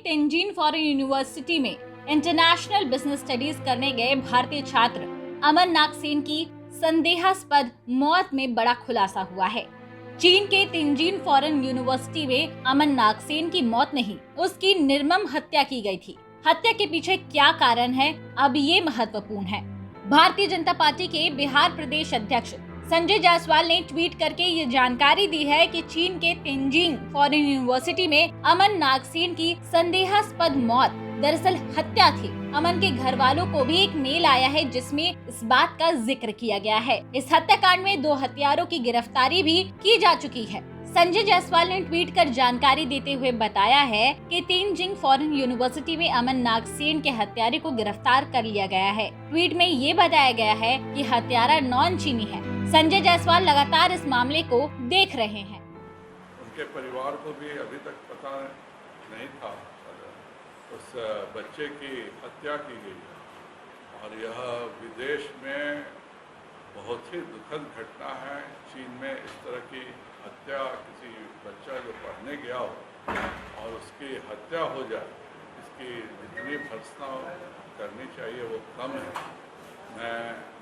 Tenzin foreign university में international business studies करने गए भारतीय छात्र अमन नागसेन की संदेहास्पद मौत में बड़ा खुलासा हुआ है। चीन के तेंजिन फॉरेन यूनिवर्सिटी में अमन नागसेन की मौत नहीं, उसकी निर्मम हत्या की गई थी। हत्या के पीछे क्या कारण है, अब ये महत्वपूर्ण है। भारतीय जनता पार्टी के बिहार प्रदेश अध्यक्ष संजय जायसवाल ने ट्वीट करके ये जानकारी दी है कि चीन के तेंजिन फॉरेन यूनिवर्सिटी में अमन नागसेन की संदेहास्पद मौत दरअसल हत्या थी। अमन के घर वालों को भी एक मेल आया है जिसमें इस बात का जिक्र किया गया है। इस हत्याकांड में 2 हत्यारों की गिरफ्तारी भी की जा चुकी है। संजय जायसवाल ने ट्वीट कर जानकारी देते हुए बताया है कि तेंजिन फॉरेन यूनिवर्सिटी में अमन नागसेन के हत्यारे को गिरफ्तार कर लिया गया है। ट्वीट में ये बताया गया है कि हत्यारा नॉन चीनी है। संजय जायसवाल लगातार इस मामले को देख रहे हैं। उनके परिवार को भी अभी तक पता नहीं था उस बच्चे की हत्या की गई और यह विदेश में बहुत ही दुखद घटना है। चीन में इस तरह की हत्या, किसी बच्चा जो पढ़ने गया हो और उसकी हत्या हो जाए, इसकी जितनी भर्त्सना करनी चाहिए वो कम है। मैं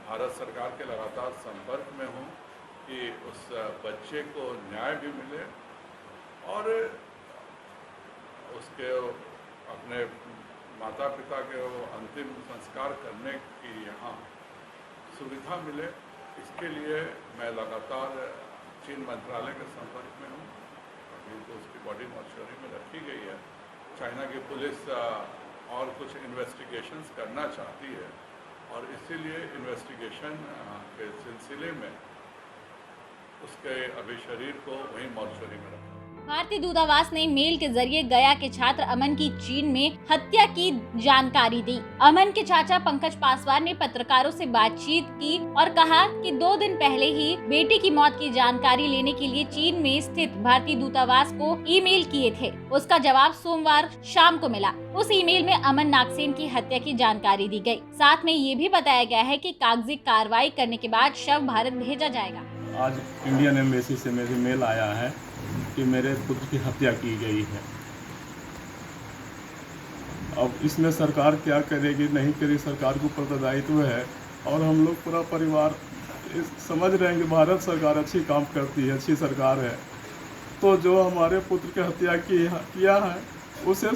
भारत सरकार के लगातार संपर्क में हूँ कि उस बच्चे को न्याय भी मिले और उसके अपने माता पिता के वो अंतिम संस्कार करने की यहाँ सुविधा मिले। इसके लिए मैं लगातार चीन मंत्रालय के संपर्क में हूँ। अभी तो उसकी बॉडी मॉर्चरी में रखी गई है। चाइना की पुलिस और कुछ इन्वेस्टिगेशंस करना चाहती है और इसीलिए इन्वेस्टिगेशन के सिलसिले में उसके अभी शरीर को वहीं मॉर्चरी में रखा। भारतीय दूतावास ने मेल के जरिए गया के छात्र अमन की चीन में हत्या की जानकारी दी। अमन के चाचा पंकज पासवान ने पत्रकारों से बातचीत की और कहा कि 2 दिन पहले ही बेटी की मौत की जानकारी लेने के लिए चीन में स्थित भारतीय दूतावास को ईमेल किए थे। उसका जवाब सोमवार शाम को मिला। उस ईमेल में अमन नागसेन की हत्या की जानकारी दी गई। साथ में ये भी बताया गया है कि कागजी कार्रवाई करने के बाद शव भारत भेजा जाएगा। आज इंडियन एम्बेसी से मेरी मेल आया है कि मेरे पुत्र की हत्या की गई है। अब इसमें सरकार क्या करेगी नहीं करेगी, सरकार को उत्तरदायित्व है और हम लोग पूरा परिवार समझ रहे हैं कि भारत सरकार अच्छी काम करती है, अच्छी सरकार है। तो जो हमारे पुत्र की हत्या किया है उसे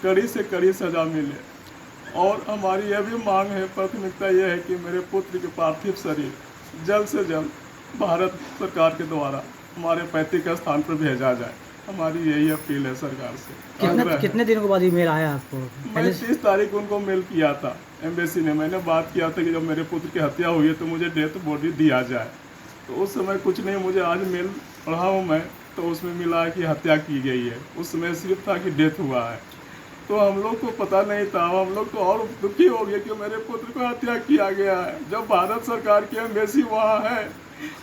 कड़ी से कड़ी सजा मिले और हमारी यह भी मांग है, प्राथमिकता यह है कि मेरे पुत्र के पार्थिव शरीर जल्द से जल्द भारत सरकार के द्वारा हमारे पैतृक स्थान पर भेजा जाए। हमारी यही अपील है सरकार से। कितने दिनों के बाद ईमेल आया आपको? मैं 30 तारीख उनको मेल किया था एम्बेसी ने। मैंने बात किया था कि जब मेरे पुत्र की हत्या हुई है तो मुझे डेथ बॉडी दिया जाए। तो उस समय कुछ नहीं, मुझे आज मेल पढ़ा हूँ मैं तो उसमें मिला है कि हत्या की गई है। उस समय सिर्फ था कि डेथ हुआ है। तो हम लोग को पता नहीं था। हम लोग तो और दुखी हो गए कि मेरे पुत्र को हत्या किया गया है जब भारत सरकार की एम्बेसी वहाँ है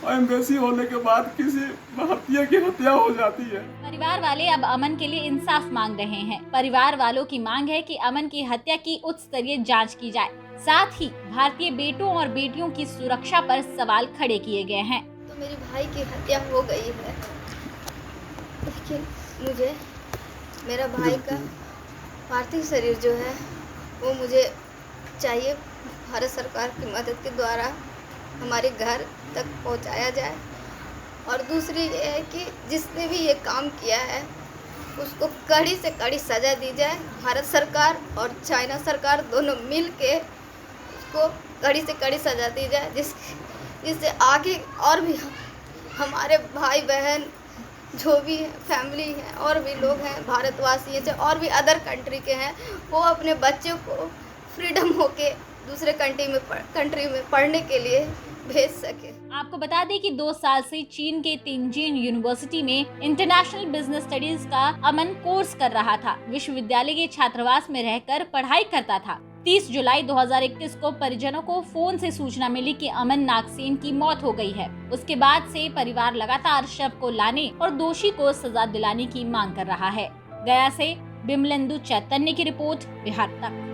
और एम्बेसी होने के बाद किसी भारतीय की हत्या हो जाती है। परिवार वाले अब अमन के लिए इंसाफ मांग रहे हैं। परिवार वालों की मांग है कि अमन की हत्या की उच्च स्तरीय जांच की जाए। साथ ही भारतीय बेटों और बेटियों की सुरक्षा पर सवाल खड़े किए गए हैं। तो मेरे भाई की हत्या हो गई है, लेकिन मुझे मेरा भाई का पार्थिव शरीर जो है वो मुझे चाहिए। भारत सरकार की मदद के द्वारा हमारे घर तक पहुंचाया जाए। और दूसरी ये है कि जिसने भी ये काम किया है उसको कड़ी से कड़ी सज़ा दी जाए। भारत सरकार और चाइना सरकार दोनों मिल के उसको कड़ी से कड़ी सज़ा दी जाए, जिससे आगे और भी हमारे भाई बहन जो भी फैमिली है और भी लोग हैं, भारतवासी हैं और भी अदर कंट्री के हैं, वो अपने बच्चों को फ्रीडम होके दूसरे कंट्री में पढ़ने के लिए भेज सके। आपको बता दें कि 2 साल से चीन के तेंजिन यूनिवर्सिटी में इंटरनेशनल बिजनेस स्टडीज का अमन कोर्स कर रहा था। विश्वविद्यालय के छात्रावास में रहकर पढ़ाई करता था। 30 जुलाई 2021 को परिजनों को फोन से सूचना मिली कि अमन नागसेन की मौत हो गई है। उसके बाद से परिवार लगातार शव को लाने और दोषी को सजा दिलाने की मांग कर रहा है। गया से बिमलेंदु चैतन्य की रिपोर्ट, बिहार तक।